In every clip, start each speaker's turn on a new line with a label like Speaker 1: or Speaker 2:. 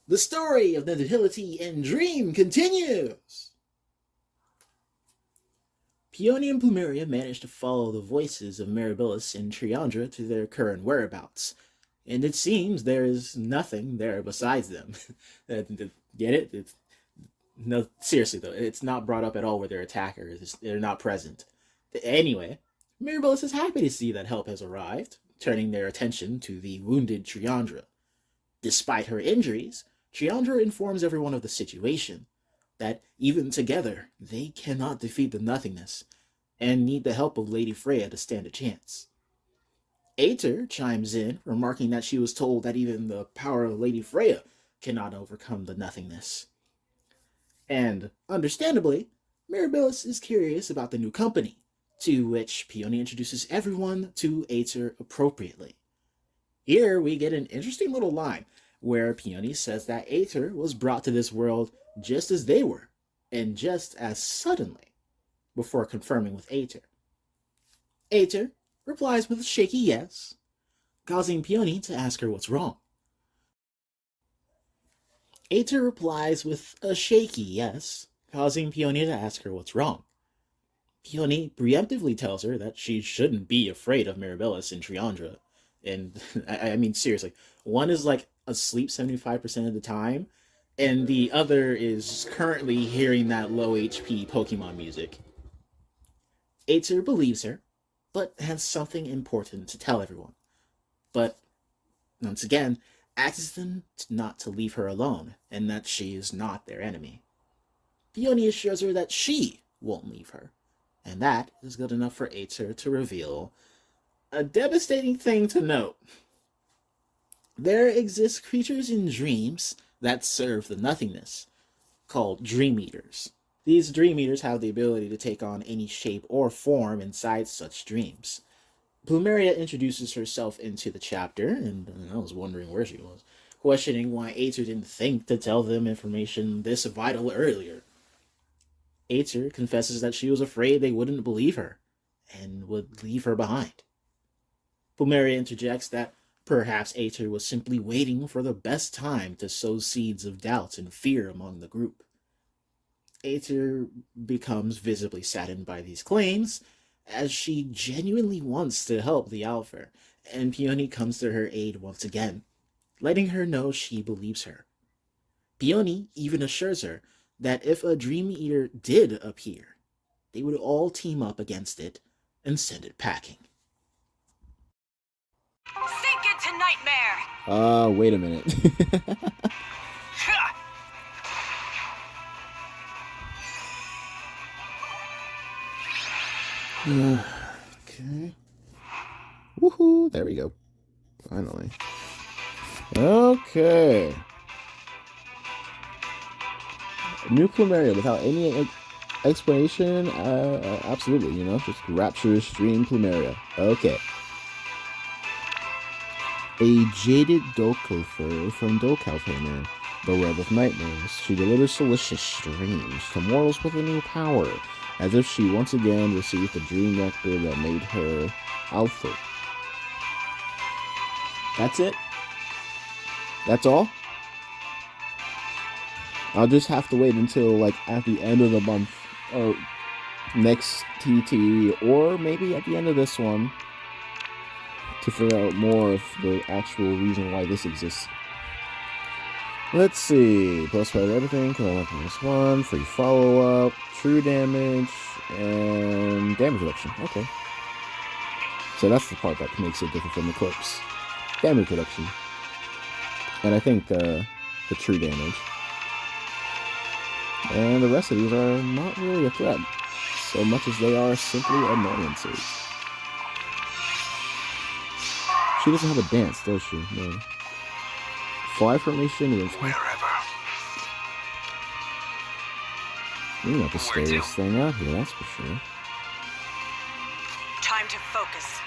Speaker 1: The story of the Nihility and Dream continues! Peony and Plumeria managed to follow the voices of Mirabilis and Triandra to their current whereabouts, and it seems there is nothing there besides them. Get it? No, seriously though, it's not brought up at all where their attackers. They're not present. Anyway, Mirabilis is happy to see that help has arrived, turning their attention to the wounded Triandra. Despite her injuries, Triandra informs everyone of the situation, that even together, they cannot defeat the nothingness, and need the help of Lady Freya to stand a chance. Aether chimes in, remarking that she was told that even the power of Lady Freya cannot overcome the nothingness. And, understandably, Mirabilis is curious about the new company, to which Peony introduces everyone to Aether appropriately. Here we get an interesting little line where Peony says that Aether was brought to this world just as they were, and just as suddenly, before confirming with Aether. Aether replies with a shaky yes, causing Peony to ask her what's wrong. Aether replies with a shaky yes, causing Peony to ask her what's wrong. Peony preemptively tells her that she shouldn't be afraid of Mirabilis and Triandra. And I mean, seriously, one is like asleep 75% of the time, and the other is currently hearing that low HP Pokemon music. Aether believes her, but has something important to tell everyone. But, once again, asks them not to leave her alone, and that she is not their enemy. Peony assures her that she won't leave her, and that is good enough for Aether to reveal a devastating thing to note. There exist creatures in dreams that serve the nothingness, called Dream Eaters. These Dream Eaters have the ability to take on any shape or form inside such dreams. Plumeria introduces herself into the chapter, and I was wondering where she was, questioning why Aether didn't think to tell them information this vital earlier. Aether confesses that she was afraid they wouldn't believe her, and would leave her behind. Plumeria interjects that perhaps Aether was simply waiting for the best time to sow seeds of doubt and fear among the group. Aether becomes visibly saddened by these claims, as she genuinely wants to help the Alpha, and Peony comes to her aid once again, letting her know she believes her. Peony even assures her that if a Dream Eater did appear, they would all team up against it and send it packing.
Speaker 2: Sink into nightmare!
Speaker 1: Wait a minute. Okay. Woohoo! There we go. Finally. Okay. New Plumeria without any explanation. Absolutely, just rapturous dream Plumeria. Okay. A jaded Dolkofer from Dolkalfaner, the web of nightmares. She delivers delicious dreams to mortals with a new power, as if she once again received the dream nectar that made her Alpha. That's it? That's all? I'll just have to wait until, at the end of the month, or next TT, or maybe at the end of this one, to figure out more of the actual reason why this exists. Let's see. Plus 5 everything, +1, free follow-up, true damage, and damage reduction. Okay. So that's the part that makes it different from Eclipse. Damage reduction. And I think the true damage. And the rest of these are not really a threat, so much as they are simply annoyances. She doesn't have a dance, does she? No. Fly formation is
Speaker 3: wherever.
Speaker 1: You're not the scariest thing out here, that's for sure.
Speaker 2: Time to focus.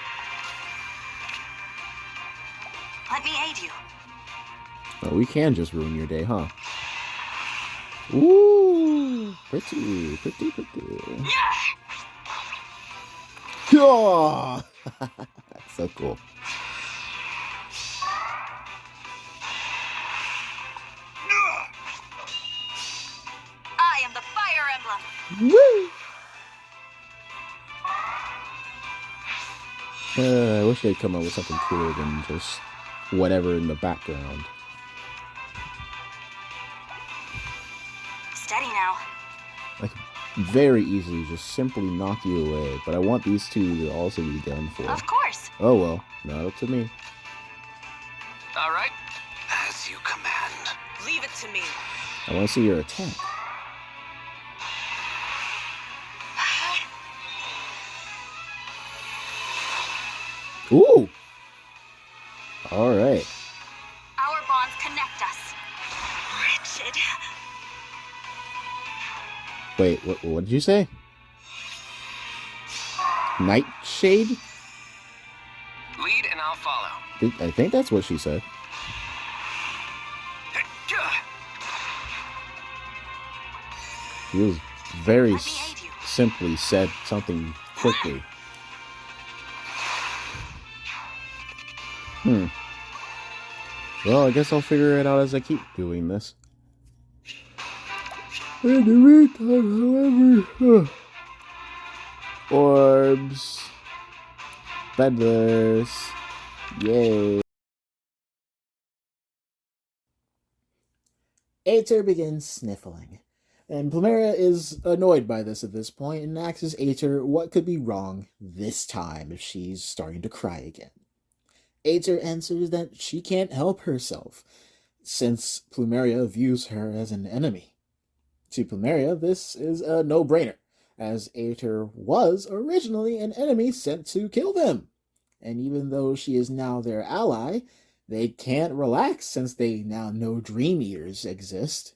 Speaker 2: Let me aid you.
Speaker 1: Oh, we can just ruin your day, huh? Ooh, pretty. Yeah! That's so cool.
Speaker 3: No!
Speaker 2: problem.
Speaker 1: Woo! I wish they'd come up with something cooler than just whatever in the background.
Speaker 2: Steady now.
Speaker 1: Like, very easily just simply knock you away, but I want these two to also be done for.
Speaker 2: Of course.
Speaker 1: Oh well, not up to me.
Speaker 3: All right. As you command.
Speaker 2: Leave it to me.
Speaker 1: I want to see your attack. Ooh! Alright.
Speaker 2: Our bonds connect us. Wretched.
Speaker 1: Wait, what did you say? Nightshade?
Speaker 3: Lead and I'll follow.
Speaker 1: I think that's what she said. He was very simply said something quickly. Well, I guess I'll figure it out as I keep doing this. In the meantime, however... Orbs. Bedless. Yay. Aether begins sniffling, and Plumeria is annoyed by this at this point and asks Aether what could be wrong this time if she's starting to cry again. Aether answers that she can't help herself, since Plumeria views her as an enemy. To Plumeria, this is a no-brainer, as Aether was originally an enemy sent to kill them. And even though she is now their ally, they can't relax since they now know Dream Eaters exist.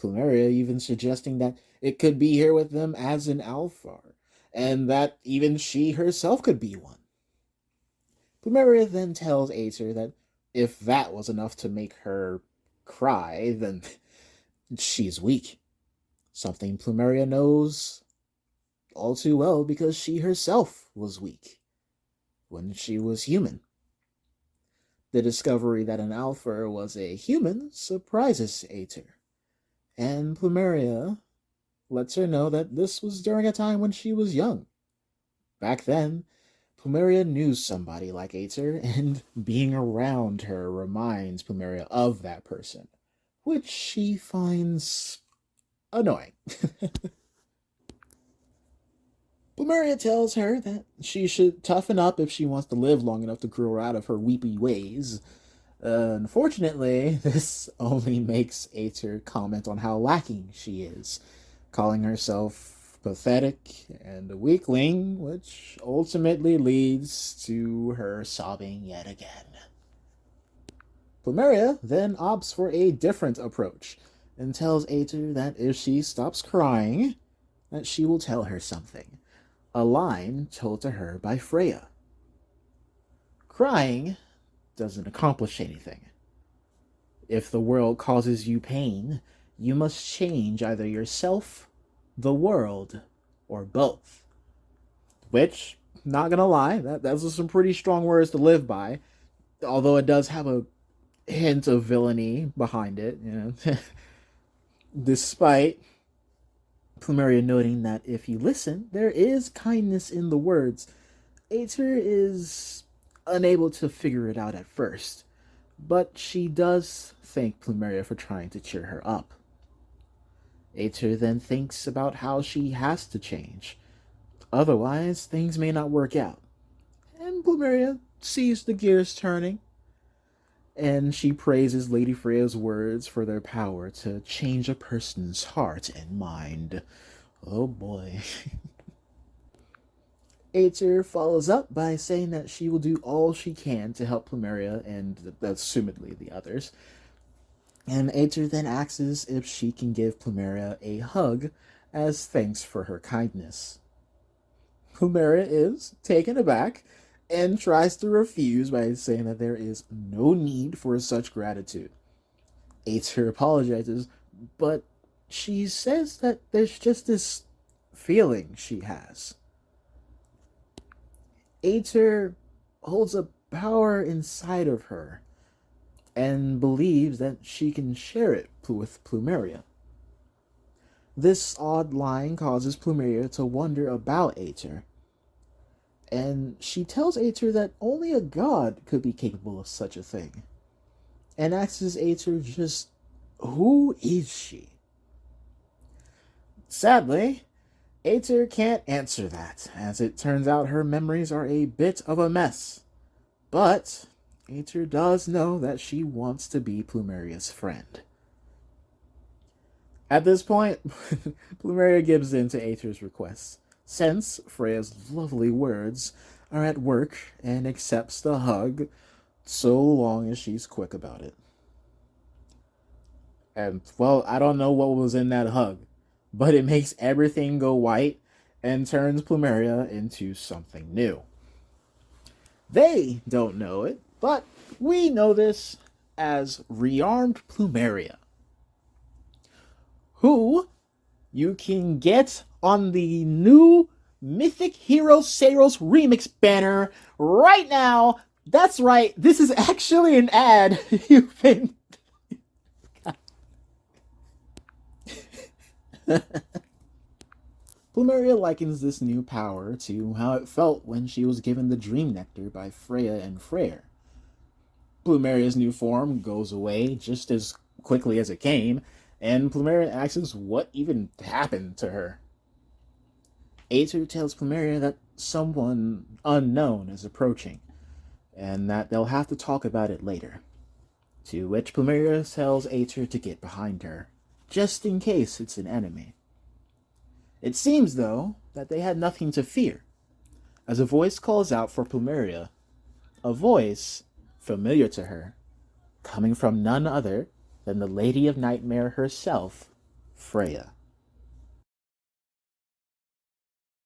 Speaker 1: Plumeria even suggesting that it could be here with them as an Alphar, and that even she herself could be one. Plumeria then tells Aether that if that was enough to make her cry, then she's weak. Something Plumeria knows all too well because she herself was weak when she was human. The discovery that an Alphar was a human surprises Aether, and Plumeria lets her know that this was during a time when she was young. Back then, Plumeria knew somebody like Aether, and being around her reminds Plumeria of that person, which she finds annoying. Plumeria tells her that she should toughen up if she wants to live long enough to grow out of her weepy ways. Unfortunately, this only makes Aether comment on how lacking she is, calling herself pathetic and a weakling, which ultimately leads to her sobbing yet again. Plumeria then opts for a different approach and tells Aether that if she stops crying, that she will tell her something. A line told to her by Freya. Crying doesn't accomplish anything. If the world causes you pain, you must change either yourself, the world, or both. Which, not gonna lie, those are some pretty strong words to live by, although it does have a hint of villainy behind it, you know. Despite Plumeria noting that if you listen, there is kindness in the words, Aether is unable to figure it out at first, but she does thank Plumeria for trying to cheer her up. Aether then thinks about how she has to change, otherwise things may not work out, and Plumeria sees the gears turning, and she praises Lady Freya's words for their power to change a person's heart and mind. Oh boy. Aether follows up by saying that she will do all she can to help Plumeria and assumedly the others. And Aether then asks if she can give Plumeria a hug as thanks for her kindness. Plumeria is taken aback and tries to refuse by saying that there is no need for such gratitude. Aether apologizes, but she says that there's just this feeling she has. Aether holds a power inside of her and believes that she can share it with Plumeria. This odd line causes Plumeria to wonder about Aether, and she tells Aether that only a god could be capable of such a thing, and asks Aether just who is she? Sadly, Aether can't answer that, as it turns out her memories are a bit of a mess. But Aether does know that she wants to be Plumeria's friend. At this point, Plumeria gives in to Aether's request, since Freya's lovely words are at work, and accepts the hug, so long as she's quick about it. And, well, I don't know what was in that hug, but it makes everything go white and turns Plumeria into something new. They don't know it, but we know this as Rearmed Plumeria, who you can get on the new Mythic Hero Saros remix banner right now. That's right, this is actually an ad. You've been... Plumeria likens this new power to how it felt when she was given the Dream Nectar by Freya and Freyr. Plumeria's new form goes away just as quickly as it came, and Plumeria asks what even happened to her. Aether tells Plumeria that someone unknown is approaching, and that they'll have to talk about it later. To which Plumeria tells Aether to get behind her, just in case it's an enemy. It seems, though, that they had nothing to fear, as a voice calls out for Plumeria, a voice familiar to her, coming from none other than the Lady of Nightmare herself, Freya.